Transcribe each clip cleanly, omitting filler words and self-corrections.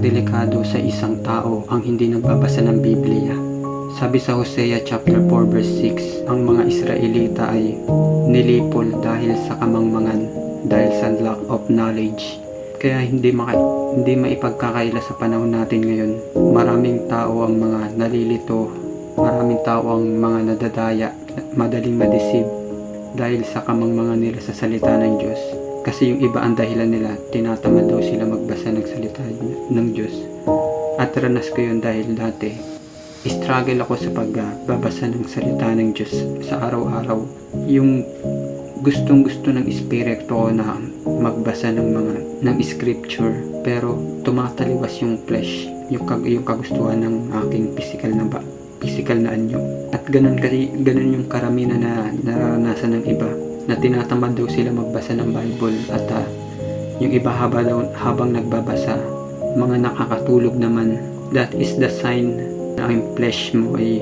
napakadelikado sa isang tao ang hindi nagbabasa ng Biblia. Sabi sa Hosea chapter 4 verse 6, ang mga Israelita ay nilipol dahil sa kamangmangan, dahil sa lack of knowledge. Kaya hindi maipagkakaila sa panahon natin ngayon. Maraming tao ang mga nalilito, maraming tao ang mga nadadaya, madaling madeceive dahil sa kamangmangan nila sa salita ng Diyos. Kasi yung iba ang dahilan nila, tinatamad daw sila magbasa ng salita ng Diyos. At ranas ko yun dahil dati, struggle ako sa pagbabasa ng salita ng Diyos sa araw-araw. Yung gustong-gusto ng espiritu ko na magbasa ng scripture, pero tumataliwas yung flesh, yung kagustuhan ng aking physical na anyo. At ganun yung karamihan na nararanasan ng iba, na tinatamad daw sila magbasa ng Bible. At yung iba habang nagbabasa, mga nakakatulog naman. That is the sign na ang flesh mo ay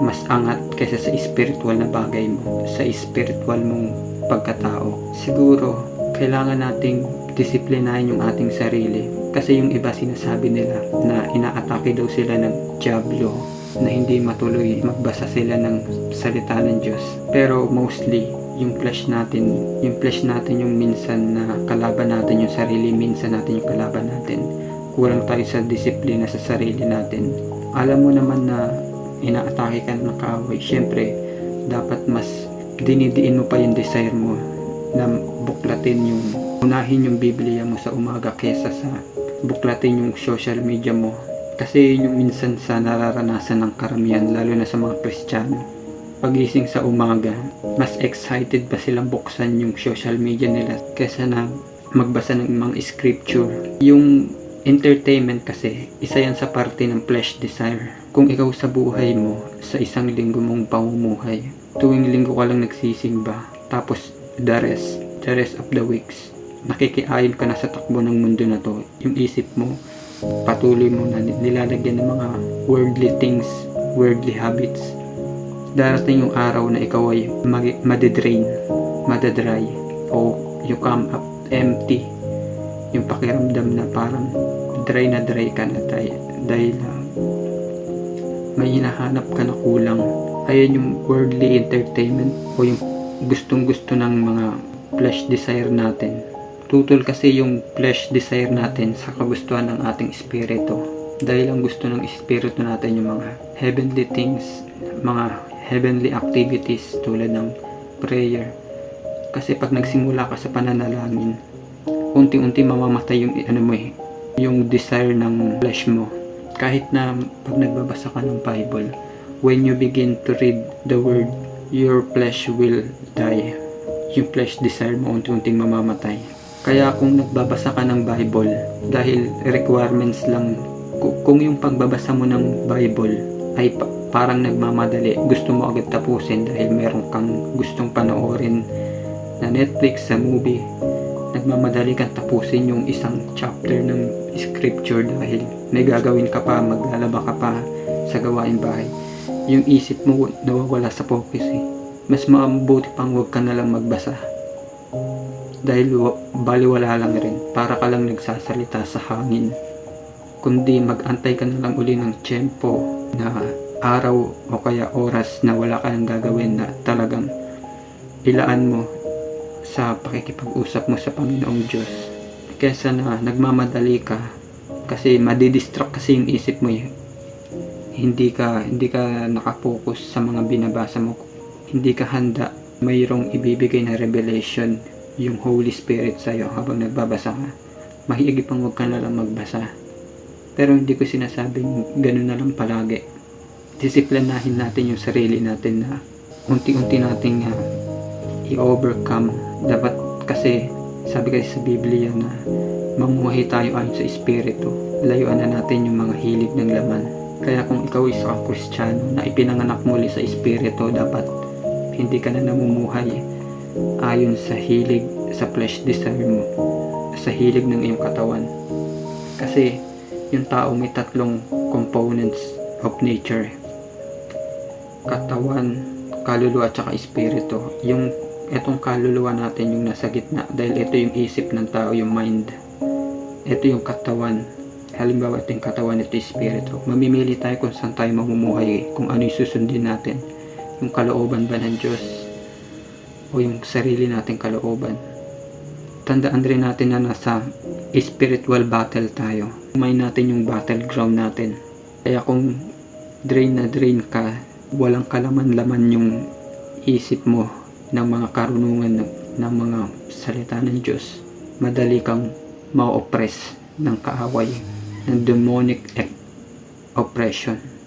mas angat kaysa sa spiritual na bagay mo, sa spiritual mong pagkatao. Siguro kailangan nating disiplinahin yung ating sarili, kasi yung iba sinasabi nila na inaatake daw sila ng diablo, na hindi matuloy magbasa sila ng salita ng Diyos. Pero mostly yung flesh natin yung minsan na kalaban natin yung sarili, minsan natin yung kalaban natin. Kulang tayo sa disiplina sa sarili natin. Alam mo naman na inaatake ka ng kaaway, syempre dapat mas dinidiin mo pa yung desire mo na unahin yung Biblia mo sa umaga kesa sa buklatin yung social media mo. Kasi yung minsan sa nararanasan ng karamihan, lalo na sa mga Kristiyano, pagising sa umaga, mas excited pa silang buksan yung social media nila kesa na magbasa ng mga scripture. Yung entertainment kasi, isa yan sa parte ng flesh desire. Kung ikaw sa buhay mo, sa isang linggo mong pamumuhay, tuwing linggo ka lang nagsisimba, tapos the rest of the weeks, nakikiayon ka na sa takbo ng mundo na to. Yung isip mo, patuloy mo na nilalagyan ng mga worldly things, worldly habits. Darating yung araw na ikaw ay madedry, o you come up empty. Yung pakiramdam na parang dry ka na dahil may hinahanap ka na kulang. Ayan yung worldly entertainment, o yung gustong-gusto ng mga flesh desire natin. Tutol kasi yung flesh desire natin sa kagustuhan ng ating espiritu. Dahil ang gusto ng espiritu natin yung mga heavenly things, mga heavenly activities tulad ng prayer. Kasi pag nagsimula ka sa pananalangin, unti-unti mamamatay yung desire ng flesh mo. Kahit na pag nagbabasa ka ng Bible, when you begin to read the word, your flesh will die. Yung flesh desire mo unti-unting mamamatay. Kaya kung nagbabasa ka ng Bible, dahil requirements lang, kung yung pagbabasa mo ng Bible ay parang nagmamadali, gusto mo agad tapusin dahil meron kang gustong panoorin na Netflix, sa movie, nagmamadali kang tapusin yung isang chapter ng scripture dahil may gagawin ka pa, maglalaba ka pa sa gawain bahay. Yung isip mo nawawala sa focus eh. Mas mabuti pang huwag ka na lang magbasa, dahil baliwala lang rin, para ka lang nagsasalita sa hangin. Kundi mag-antay ka na lang uli ng tiyempo, na araw o kaya oras na wala ka nang gagawin, na talagang ilaan mo sa pakikipag-usap mo sa Panginoong Diyos, kesa na nagmamadali ka kasi madidistract kasi yung isip mo eh. Hindi ka nakapokus sa mga binabasa mo, hindi ka handa. Mayroong ibibigay na revelation yung Holy Spirit sa'yo habang nagbabasa ka. Mahiigi pang huwag ka na lang magbasa. Pero hindi ko sinasabing ganun na lang palagi. Disiplinahin natin yung sarili natin na unti-unti nating i-overcome. Dapat kasi, sabi kasi sa Biblia na mamuhay tayo ayon sa Espiritu. Layuan na natin yung mga hilig ng laman. Kaya kung ikaw ay isang Kristiyano na ipinanganak muli sa Espiritu, dapat hindi ka na namumuhay ayon sa hilig, sa flesh desire mo, sa hilig ng iyong katawan. Kasi yung tao may tatlong components of nature: katawan, kaluluwa, at saka espiritu. Yung etong kaluluwa natin yung nasa gitna, dahil ito yung isip ng tao, yung mind. Ito yung katawan, halimbawa ito yung katawan, ito yung espiritu. Mamimili tayo kung saan tayo mamumuhay, kung ano yung susundin natin, yung kalooban ba ng Diyos o yung sarili nating kalooban. Tandaan rin natin na nasa spiritual battle tayo. May natin yung battleground natin. Kaya kung drain na drain ka, walang kalaman-laman yung isip mo ng mga karunungan ng mga salita ng Diyos, madali kang ma-oppress ng kaaway, ng demonic oppression.